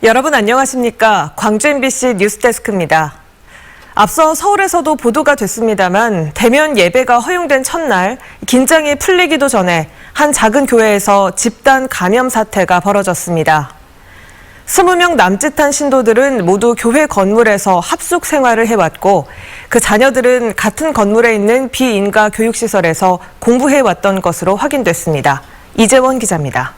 여러분 안녕하십니까? 광주 MBC 뉴스데스크입니다. 앞서 서울에서도 보도가 됐습니다만 대면 예배가 허용된 첫날 긴장이 풀리기도 전에 한 작은 교회에서 집단 감염 사태가 벌어졌습니다. 20명 남짓한 신도들은 모두 교회 건물에서 합숙 생활을 해왔고 그 자녀들은 같은 건물에 있는 비인가 교육시설에서 공부해왔던 것으로 확인됐습니다. 이재원 기자입니다.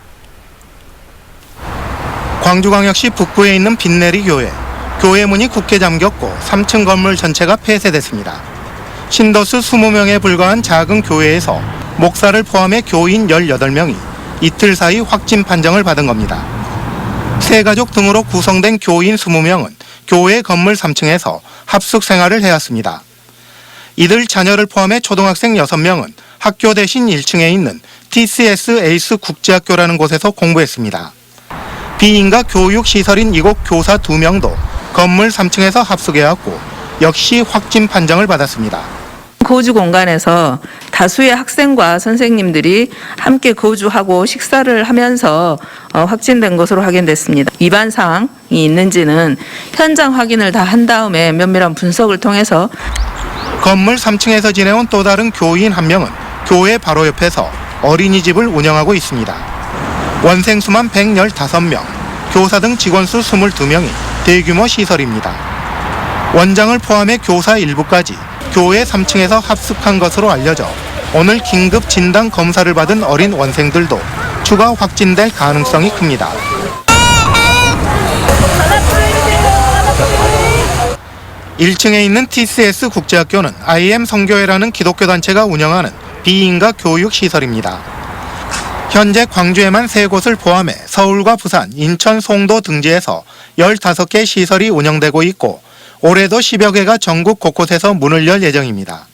광주광역시 북구에 있는 빈내리 교회. 교회 문이 굳게 잠겼고 3층 건물 전체가 폐쇄됐습니다. 신도수 20명에 불과한 작은 교회에서 목사를 포함해 교인 18명이 이틀 사이 확진 판정을 받은 겁니다. 세 가족 등으로 구성된 교인 20명은 교회 건물 3층에서 합숙 생활을 해왔습니다. 이들 자녀를 포함해 초등학생 6명은 학교 대신 1층에 있는 TCS 에이스 국제학교라는 곳에서 공부했습니다. 비인가 교육시설인 이곳 교사 2명도 건물 3층에서 합숙해왔고 역시 확진 판정을 받았습니다. 거주 공간에서 다수의 학생과 선생님들이 함께 거주하고 식사를 하면서 확진된 것으로 확인됐습니다. 위반 사항이 있는지는 현장 확인을 다 한 다음에 면밀한 분석을 통해서 건물 3층에서 지내온 또 다른 교인 한 명은 교회 바로 옆에서 어린이집을 운영하고 있습니다. 원생 수만 115명, 교사 등 직원 수 22명이 대규모 시설입니다. 원장을 포함해 교사 일부까지 교회 3층에서 합숙한 것으로 알려져 오늘 긴급 진단 검사를 받은 어린 원생들도 추가 확진될 가능성이 큽니다. (1층에) 있는 TCS 국제학교는 IM 성교회라는 기독교 단체가 운영하는 비인가 교육시설입니다. 현재 광주에만 3곳을 포함해 서울과 부산, 인천, 송도 등지에서 15개 시설이 운영되고 있고 올해도 10여 개가 전국 곳곳에서 문을 열 예정입니다.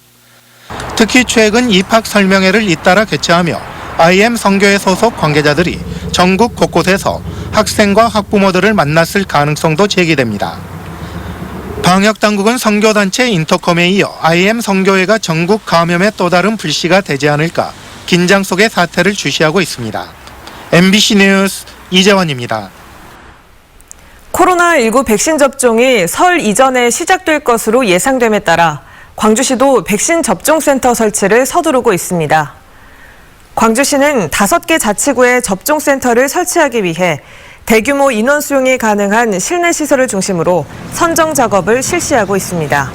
특히 최근 입학 설명회를 잇따라 개최하며 IM 성교회 소속 관계자들이 전국 곳곳에서 학생과 학부모들을 만났을 가능성도 제기됩니다. 방역당국은 선교단체 인터컴에 이어 IM 성교회가 전국 감염의 또 다른 불씨가 되지 않을까 긴장 속의 사태를 주시하고 있습니다. MBC 뉴스 이재원입니다. 코로나19 백신 접종이 설 이전에 시작될 것으로 예상됨에 따라 광주시도 백신 접종센터 설치를 서두르고 있습니다. 광주시는 5개 자치구에 접종센터를 설치하기 위해 대규모 인원 수용이 가능한 실내 시설을 중심으로 선정 작업을 실시하고 있습니다.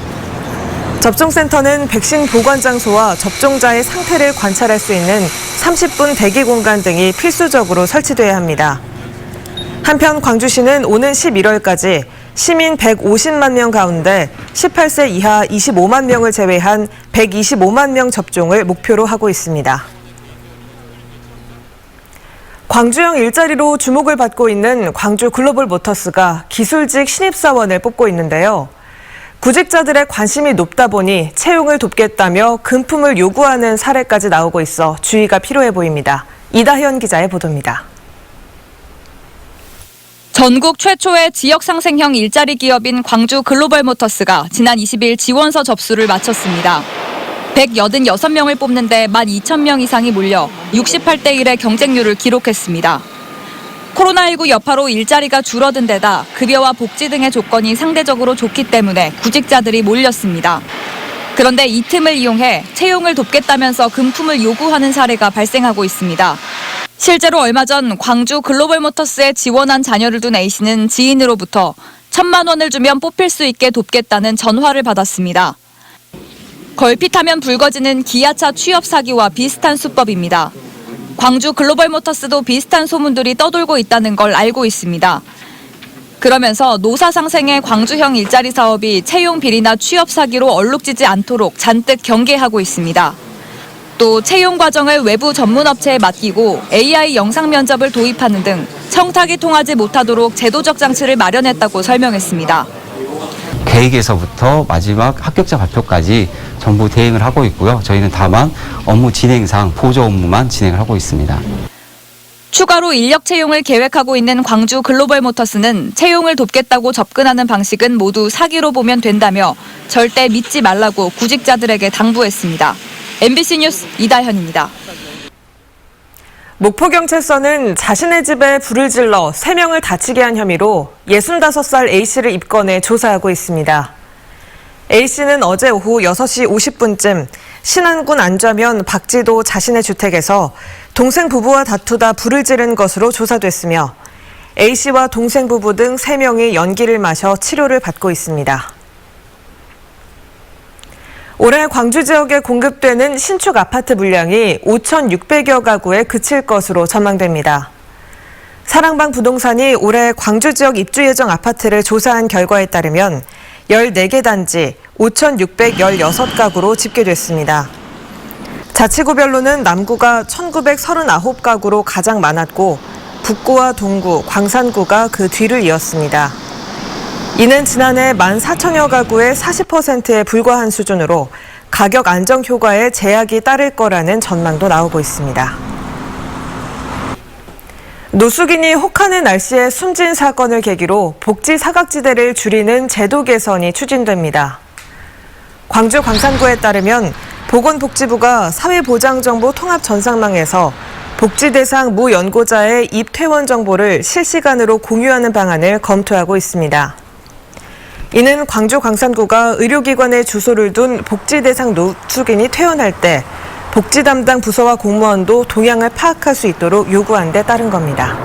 접종센터는 백신 보관 장소와 접종자의 상태를 관찰할 수 있는 30분 대기 공간 등이 필수적으로 설치돼야 합니다. 한편 광주시는 오는 11월까지 시민 150만 명 가운데 18세 이하 25만 명을 제외한 125만 명 접종을 목표로 하고 있습니다. 광주형 일자리로 주목을 받고 있는 광주 글로벌 모터스가 기술직 신입사원을 뽑고 있는데요. 구직자들의 관심이 높다 보니 채용을 돕겠다며 금품을 요구하는 사례까지 나오고 있어 주의가 필요해 보입니다. 이다현 기자의 보도입니다. 전국 최초의 지역상생형 일자리 기업인 광주 글로벌 모터스가 지난 20일 지원서 접수를 마쳤습니다. 186명을 뽑는데 12,000명 이상이 몰려 68대 1의 경쟁률을 기록했습니다. 코로나19 여파로 일자리가 줄어든 데다 급여와 복지 등의 조건이 상대적으로 좋기 때문에 구직자들이 몰렸습니다. 그런데 이 틈을 이용해 채용을 돕겠다면서 금품을 요구하는 사례가 발생하고 있습니다. 실제로 얼마 전 광주 글로벌 모터스에 지원한 자녀를 둔 A씨는 지인으로부터 1,000만 원을 주면 뽑힐 수 있게 돕겠다는 전화를 받았습니다. 걸핏하면 불거지는 기아차 취업 사기와 비슷한 수법입니다. 광주 글로벌 모터스도 비슷한 소문들이 떠돌고 있다는 걸 알고 있습니다. 그러면서 노사상생의 광주형 일자리 사업이 채용 비리나 취업 사기로 얼룩지지 않도록 잔뜩 경계하고 있습니다. 또 채용 과정을 외부 전문업체에 맡기고 AI 영상 면접을 도입하는 등 청탁이 통하지 못하도록 제도적 장치를 마련했다고 설명했습니다. 계획에서부터 마지막 합격자 발표까지 전부 대행을 하고 있고요. 저희는 다만 업무 진행상 보조 업무만 진행을 하고 있습니다. 추가로 인력 채용을 계획하고 있는 광주 글로벌 모터스는 채용을 돕겠다고 접근하는 방식은 모두 사기로 보면 된다며 절대 믿지 말라고 구직자들에게 당부했습니다. MBC 뉴스 이다현입니다. 목포경찰서는 자신의 집에 불을 질러 3명을 다치게 한 혐의로 65살 A씨를 입건해 조사하고 있습니다. A씨는 어제 오후 6시 50분쯤 신안군 안좌면 박지도 자신의 주택에서 동생 부부와 다투다 불을 지른 것으로 조사됐으며 A씨와 동생 부부 등 3명이 연기를 마셔 치료를 받고 있습니다. 올해 광주 지역에 공급되는 신축 아파트 물량이 5,600여 가구에 그칠 것으로 전망됩니다. 사랑방 부동산이 올해 광주 지역 입주 예정 아파트를 조사한 결과에 따르면 14개 단지 5,616가구로 집계됐습니다. 자치구별로는 남구가 1,939가구로 가장 많았고 북구와 동구, 광산구가 그 뒤를 이었습니다. 이는 지난해 14,000여 가구의 40%에 불과한 수준으로 가격 안정 효과에 제약이 따를 거라는 전망도 나오고 있습니다. 노숙인이 혹하는 날씨에 숨진 사건을 계기로 복지 사각지대를 줄이는 제도 개선이 추진됩니다. 광주 광산구에 따르면 보건복지부가 사회보장정보 통합전산망에서 복지 대상 무연고자의 입퇴원 정보를 실시간으로 공유하는 방안을 검토하고 있습니다. 이는 광주 광산구가 의료기관에 주소를 둔 복지 대상 노숙인이 퇴원할 때 복지 담당 부서와 공무원도 동향을 파악할 수 있도록 요구한 데 따른 겁니다.